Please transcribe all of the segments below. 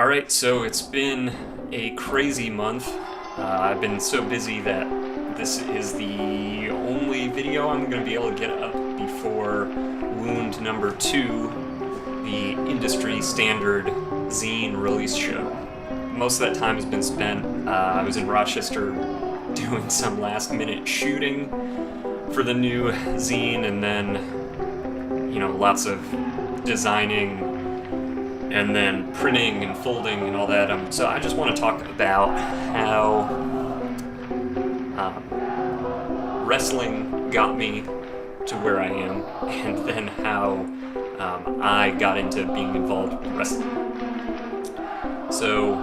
Alright, so it's been a crazy month. I've been so busy that this is the only video I'm going to be able to get up before Wound number 2, the industry standard zine release show. Most of that time has been spent, I was in Rochester doing some last minute shooting for the new zine, and then, lots of designing and then printing and folding and all that. So I just want to talk about how wrestling got me to where I am, and then how I got into being involved with wrestling. So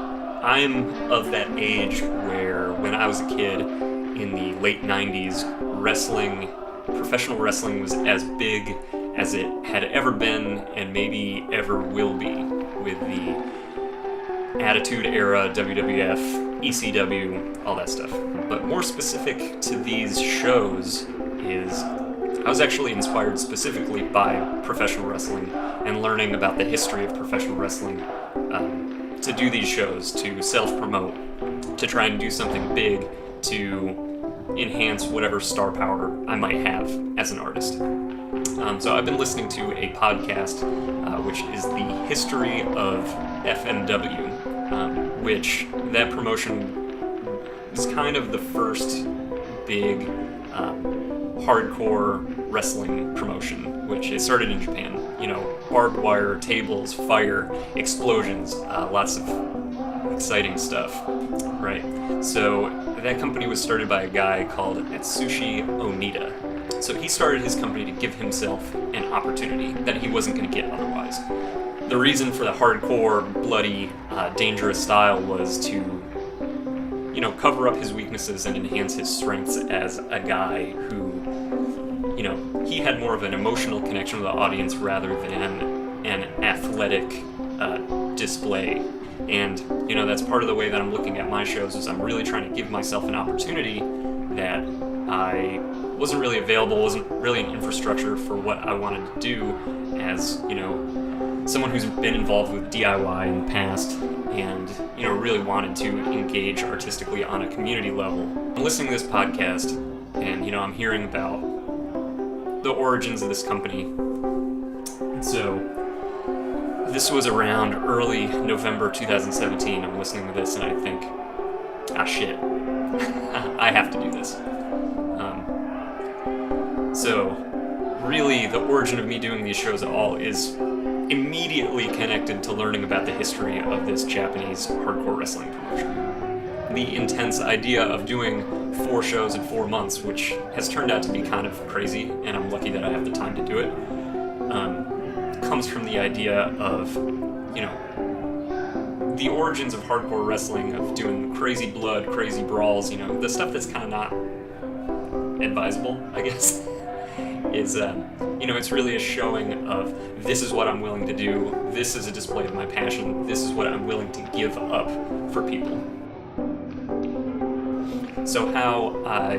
I'm of that age where when I was a kid in the late 90s, professional wrestling was as big as it had ever been and maybe ever will be, with the Attitude Era, WWF, ECW, all that stuff. But more specific to these shows is I was actually inspired specifically by professional wrestling and learning about the history of professional wrestling to do these shows, to self-promote, to try and do something big to enhance whatever star power I might have as an artist. So I've been listening to a podcast, which is the history of FMW, which that promotion is kind of the first big hardcore wrestling promotion, which it started in Japan. Barbed wire, tables, fire, explosions, lots of exciting stuff, right? So that company was started by a guy called Atsushi Onita. So he started his company to give himself an opportunity that he wasn't going to get otherwise. The reason for the hardcore, bloody, dangerous style was to, cover up his weaknesses and enhance his strengths as a guy who, he had more of an emotional connection with the audience rather than an athletic display. And, that's part of the way that I'm looking at my shows, is I'm really trying to give myself an opportunity that I wasn't really available, wasn't really an infrastructure for what I wanted to do as, someone who's been involved with DIY in the past and, really wanted to engage artistically on a community level. I'm listening to this podcast and, I'm hearing about the origins of this company. So this was around early November 2017. I'm listening to this and I think, shit, I have to do this. So really the origin of me doing these shows at all is immediately connected to learning about the history of this Japanese hardcore wrestling promotion. The intense idea of doing 4 shows in 4 months, which has turned out to be kind of crazy, and I'm lucky that I have the time to do it, comes from the idea of, the origins of hardcore wrestling, of doing crazy blood, crazy brawls, the stuff that's kind of not advisable, I guess, is, it's really a showing of, this is what I'm willing to do, this is a display of my passion, this is what I'm willing to give up for people. So how I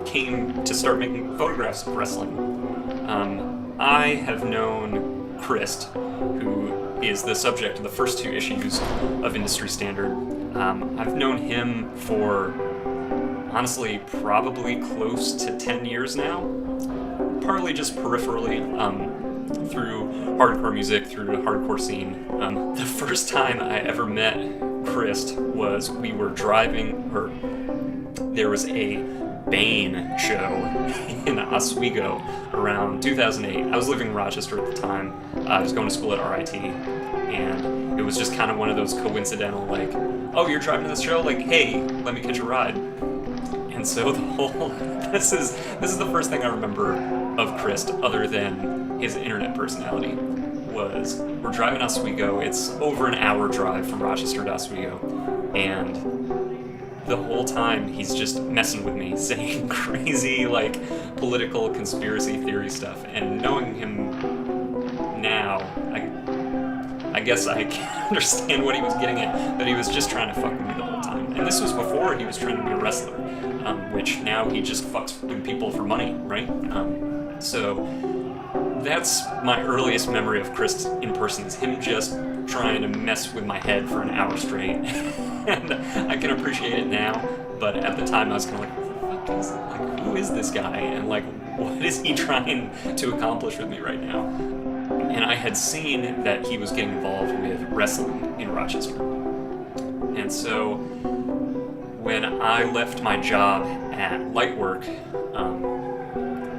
came to start making photographs of wrestling. I have known Krist, who is the subject of the first 2 issues of Industry Standard. I've known him for, honestly, probably close to 10 years now, partly just peripherally, through hardcore music, through the hardcore scene. The first time I ever met Krist was we were driving, or there was a Bane show in Oswego around 2008. I was living in Rochester at the time. I was going to school at RIT, and it was just kind of one of those coincidental, like, oh, you're driving to this show? Like, hey, let me catch a ride. And so the whole, this is the first thing I remember of Krist, other than his internet personality, was we're driving Oswego. It's over an hour drive from Rochester to Oswego, and the whole time he's just messing with me, saying crazy, political conspiracy theory stuff. And knowing him now, I guess I can understand what he was getting at, but he was just trying to fuck with me the whole time. And this was before he was trying to be a wrestler, which now he just fucks with people for money, right? So that's my earliest memory of Krist in person, is him just trying to mess with my head for an hour straight. And I can appreciate it now, but at the time I was kind of like, what the fuck is, like, who is this guy? And like, what is he trying to accomplish with me right now? And I had seen that he was getting involved with wrestling in Rochester. And so when I left my job at Lightwork,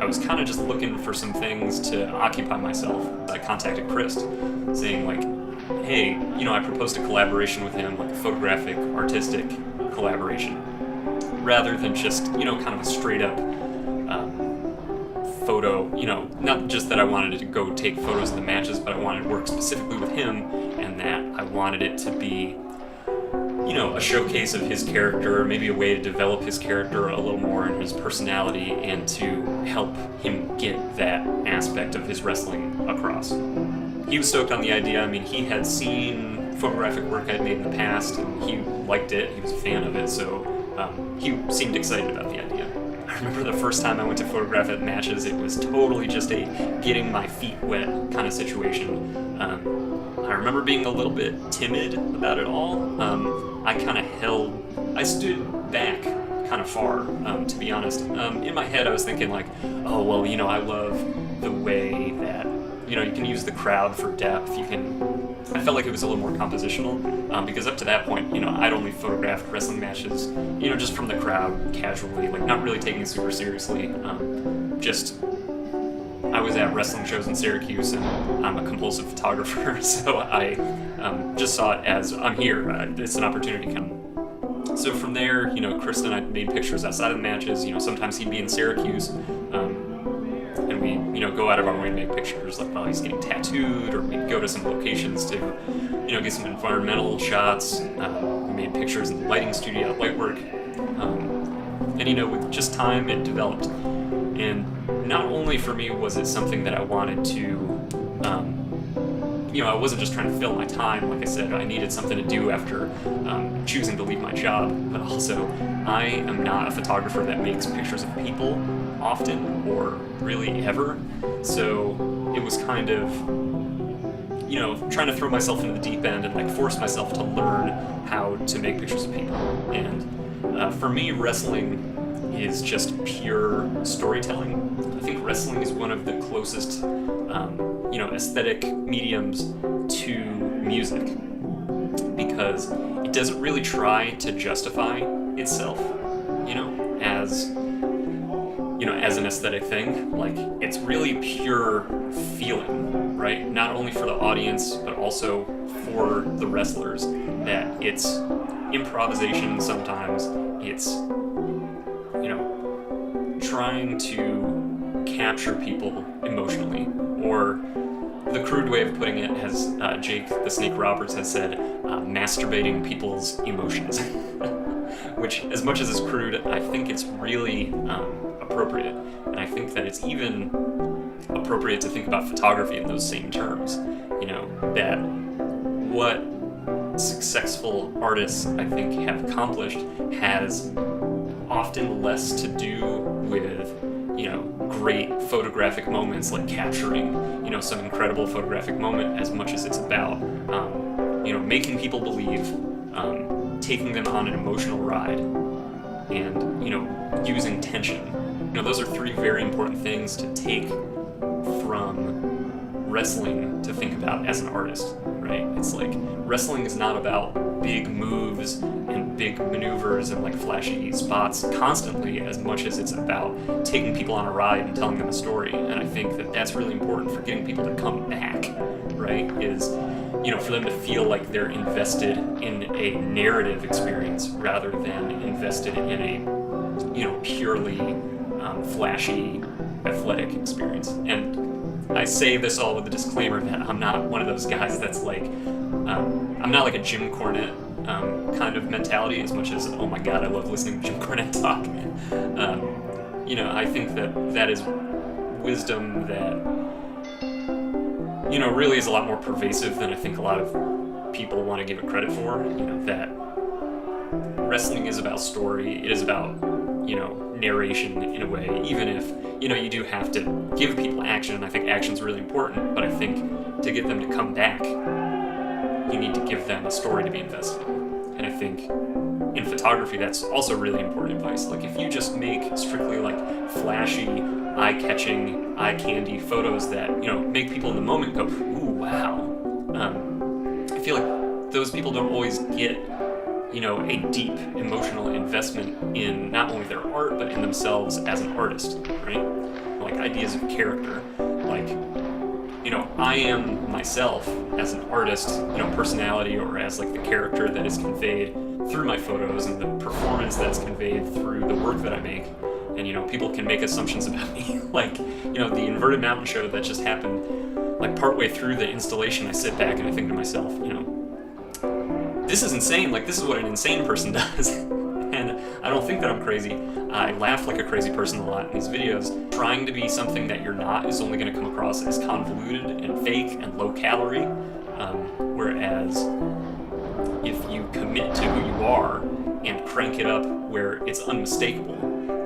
I was kind of just looking for some things to occupy myself. I contacted Krist, saying like, hey, I proposed a collaboration with him, like a photographic, artistic collaboration, rather than just, kind of a straight up photo, not just that I wanted to go take photos of the matches, but I wanted to work specifically with him, and that I wanted it to be, a showcase of his character, maybe a way to develop his character a little more and his personality, and to help him get that aspect of his wrestling across. He was stoked on the idea. I mean, he had seen photographic work I'd made in the past, and he liked it. He was a fan of it, so he seemed excited about the idea. I remember the first time I went to photograph at matches, it was totally just a getting my feet wet kind of situation. I remember being a little bit timid about it all. I stood back kind of far, to be honest. In my head I was thinking like, oh, well, I love the way that, you can use the crowd for depth. I felt like it was a little more compositional, because up to that point, I'd only photographed wrestling matches, just from the crowd, casually, like not really taking it super seriously. I was at wrestling shows in Syracuse, and I'm a compulsive photographer, so I just saw it as, I'm here, it's an opportunity come. So from there, Krist and I made pictures outside of the matches. Sometimes he'd be in Syracuse, and we, go out of our way to make pictures, like while he's getting tattooed, or we'd go to some locations to, get some environmental shots. We made pictures in the lighting studio at Lightwork, and with just time, it developed. And not only for me was it something that I wanted to, I wasn't just trying to fill my time. Like I said, I needed something to do after choosing to leave my job, but also I am not a photographer that makes pictures of people often or really ever. So it was kind of, trying to throw myself into the deep end and like force myself to learn how to make pictures of people. And for me, wrestling is just pure storytelling. I think wrestling is one of the closest, aesthetic mediums to music, because it doesn't really try to justify itself, as an aesthetic thing. Like, it's really pure feeling, right? Not only for the audience, but also for the wrestlers, that it's improvisation sometimes, it's trying to capture people emotionally, or the crude way of putting it, as Jake the Snake Roberts has said, masturbating people's emotions. Which, as much as it's crude, I think it's really appropriate, and I think that it's even appropriate to think about photography in those same terms. That what successful artists, I think, have accomplished has often less to do with, great photographic moments, like capturing, some incredible photographic moment, as much as it's about, making people believe, taking them on an emotional ride, and, using tension. Those are three very important things to take from wrestling to think about as an artist, right? It's like, wrestling is not about big moves and big maneuvers and like flashy spots constantly, as much as it's about taking people on a ride and telling them a story. And I think that that's really important for getting people to come back, right? Is, for them to feel like they're invested in a narrative experience rather than invested in a, purely flashy athletic experience. And I say this all with the disclaimer that I'm not one of those guys that's like, I'm not like a Jim Cornette kind of mentality, as much as, oh my god, I love listening to Jim Cornette talk. I think that is wisdom that, really is a lot more pervasive than I think a lot of people want to give it credit for. That wrestling is about story, it is about, narration in a way, even if, you do have to give people action, and I think action's really important, but I think to get them to come back, you need to give them a story to be invested in. And I think in photography, that's also really important advice. Like, if you just make strictly like flashy, eye-catching, eye-candy photos that, you know, make people in the moment go, ooh, wow. I feel like those people don't always get, you know, a deep emotional investment in not only their art, but in themselves as an artist, right? Like ideas of character, like, you know, I am myself as an artist, you know, personality, or as like the character that is conveyed through my photos and the performance that's conveyed through the work that I make. And, you know, people can make assumptions about me. Like, you know, the Inverted Mountain show that just happened, like partway through the installation, I sit back and I think to myself, you know, this is insane. Like, this is what an insane person does. And I don't think that I'm crazy. I laugh like a crazy person a lot in these videos. Trying to be something that you're not is only going to come across as convoluted and fake and low calorie. Whereas if you commit to who you are and crank it up where it's unmistakable,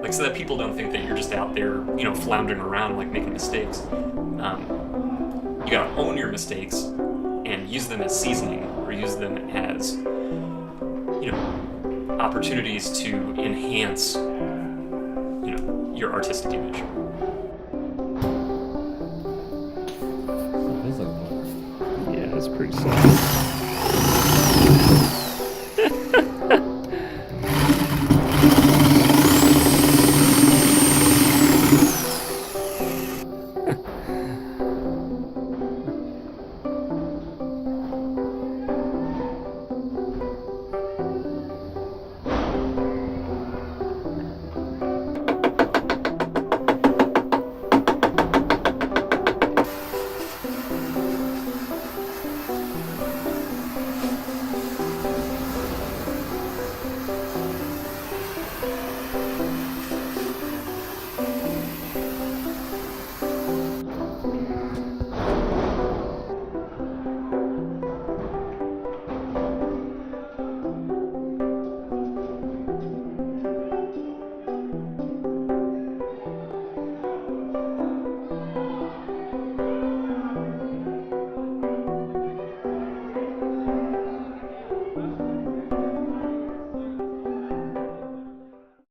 like, so that people don't think that you're just out there, you know, floundering around, like making mistakes. You gotta own your mistakes and use them as seasoning, or use them as, you know, opportunities to enhance, you know, your artistic image. Physical. Yeah, it's pretty simple.